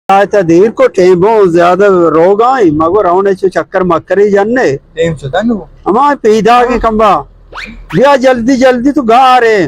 तदीर को टेम बहुत ज्यादा रोग आई मगो रावणे चक्कर मक्करी जन्ने टेम चुता नु हमारे पीधा की कंबा लिया जल्दी जल्दी तू गा रहे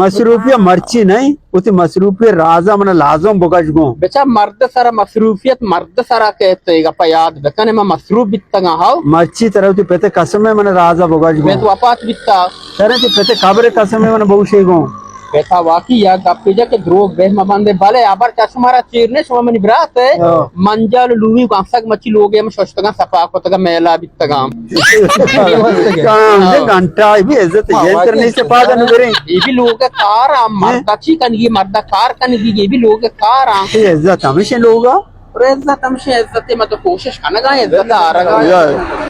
मसरूफिया मर्ची नहीं उती मसरूफिया राजा मन लाजम बोगज गो बेचा मर्द सारा मसरूफियत मर्द सारा कहते हैं गप्पा याद बेकने मैं मसरूफ बित्तगा हाउ मर्ची तरह ती पेते कसमे मन राजा बोगज मैं तो गो अपात बित्ता तरह ती पेते खबरे कसमे मन बहुशे गो बेटा वाकी या गप्पे जा के द्रोग बेह मबंदे भले आबर चश्मारा चीरने शमा मनी ब्रात है मंजल लूवी गांसक मच्छी लोगे में शोष्टगा सपा को तगा मेला बित्तगा काम दे घंटा भी इज्जत ये करने से पादन करे ये भी लोग कार मर्दाची कन ये मर्दा कार कन ये भी लोग कार ये इज्जत हमेशा लोगा और इज्जत हमसे इज्जत मैं तो कोशिश करना इज्जत आ रहा